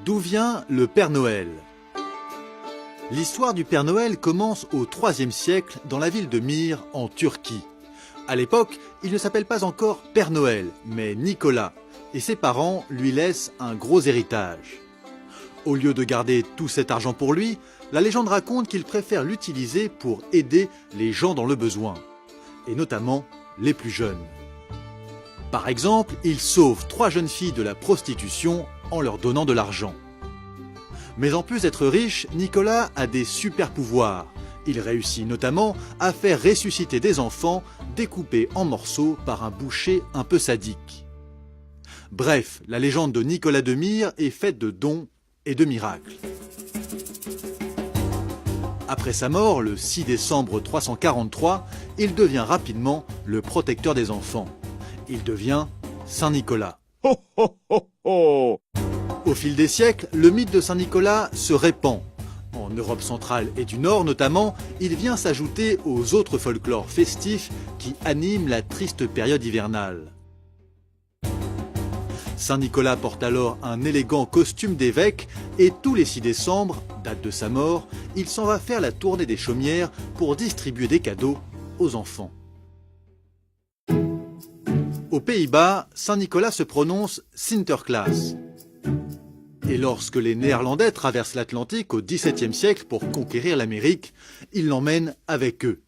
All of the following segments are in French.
D'où vient le Père Noël? L'histoire du Père Noël commence au IIIe siècle dans la ville de Myre, en Turquie. À l'époque, il ne s'appelle pas encore Père Noël, mais Nicolas, et ses parents lui laissent un gros héritage. Au lieu de garder tout cet argent pour lui, la légende raconte qu'il préfère l'utiliser pour aider les gens dans le besoin, et notamment les plus jeunes. Par exemple, il sauve 3 jeunes filles de la prostitution en leur donnant de l'argent. Mais en plus d'être riche, Nicolas a des super pouvoirs. Il réussit notamment à faire ressusciter des enfants découpés en morceaux par un boucher un peu sadique. Bref, la légende de Nicolas de Myre est faite de dons et de miracles. Après sa mort, le 6 décembre 343, il devient rapidement le protecteur des enfants. Il devient Saint Nicolas. Ho ho ho ho! Au fil des siècles, le mythe de Saint Nicolas se répand. En Europe centrale et du Nord notamment, il vient s'ajouter aux autres folklores festifs qui animent la triste période hivernale. Saint Nicolas porte alors un élégant costume d'évêque et tous les 6 décembre, date de sa mort, il s'en va faire la tournée des chaumières pour distribuer des cadeaux aux enfants. Aux Pays-Bas, Saint Nicolas se prononce Sinterklaas. Et lorsque les Néerlandais traversent l'Atlantique au XVIIe siècle pour conquérir l'Amérique, ils l'emmènent avec eux.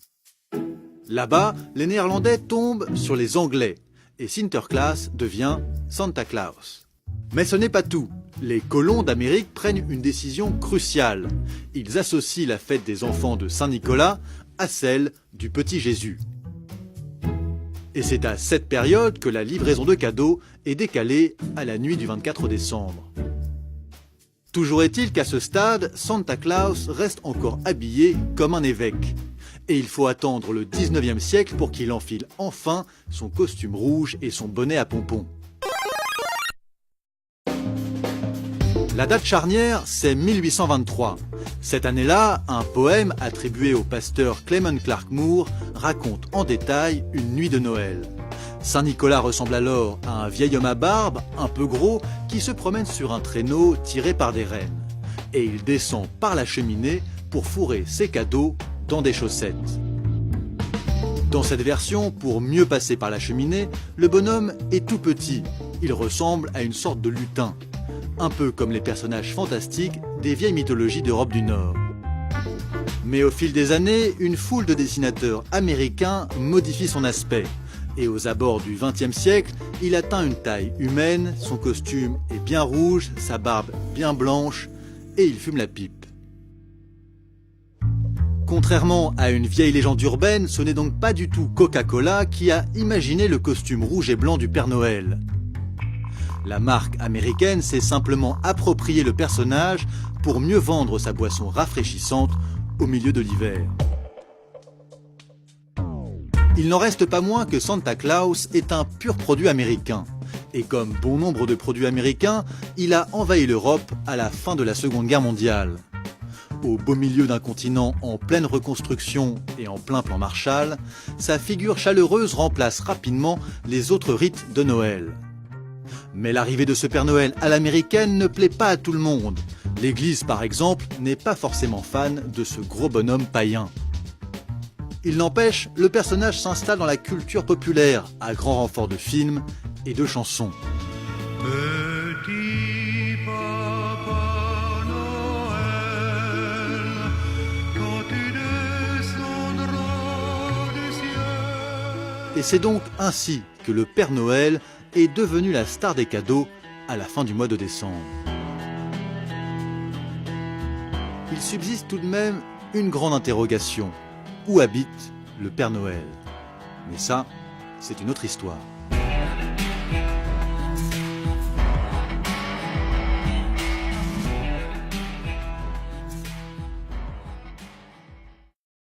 Là-bas, les Néerlandais tombent sur les Anglais et Sinterklaas devient Santa Claus. Mais ce n'est pas tout. Les colons d'Amérique prennent une décision cruciale. Ils associent la fête des enfants de Saint-Nicolas à celle du petit Jésus. Et c'est à cette période que la livraison de cadeaux est décalée à la nuit du 24 décembre. Toujours est-il qu'à ce stade, Santa Claus reste encore habillé comme un évêque. Et il faut attendre le 19e siècle pour qu'il enfile enfin son costume rouge et son bonnet à pompons. La date charnière, c'est 1823. Cette année-là, un poème attribué au pasteur Clement Clark Moore raconte en détail une nuit de Noël. Saint Nicolas ressemble alors à un vieil homme à barbe, un peu gros, qui se promène sur un traîneau tiré par des rennes. Et il descend par la cheminée pour fourrer ses cadeaux dans des chaussettes. Dans cette version, pour mieux passer par la cheminée, le bonhomme est tout petit. Il ressemble à une sorte de lutin, un peu comme les personnages fantastiques des vieilles mythologies d'Europe du Nord. Mais au fil des années, une foule de dessinateurs américains modifie son aspect. Et aux abords du XXe siècle, il atteint une taille humaine, son costume est bien rouge, sa barbe bien blanche, et il fume la pipe. Contrairement à une vieille légende urbaine, ce n'est donc pas du tout Coca-Cola qui a imaginé le costume rouge et blanc du Père Noël. La marque américaine s'est simplement approprié le personnage pour mieux vendre sa boisson rafraîchissante au milieu de l'hiver. Il n'en reste pas moins que Santa Claus est un pur produit américain. Et comme bon nombre de produits américains, il a envahi l'Europe à la fin de la Seconde Guerre mondiale. Au beau milieu d'un continent en pleine reconstruction et en plein plan Marshall, sa figure chaleureuse remplace rapidement les autres rites de Noël. Mais l'arrivée de ce Père Noël à l'américaine ne plaît pas à tout le monde. L'Église, par exemple, n'est pas forcément fan de ce gros bonhomme païen. Il n'empêche, le personnage s'installe dans la culture populaire, à grand renfort de films et de chansons. Petit Papa Noël, quand tu descendras du ciel. Et c'est donc ainsi que le Père Noël est devenu la star des cadeaux à la fin du mois de décembre. Il subsiste tout de même une grande interrogation. Où habite le Père Noël? Mais ça, c'est une autre histoire.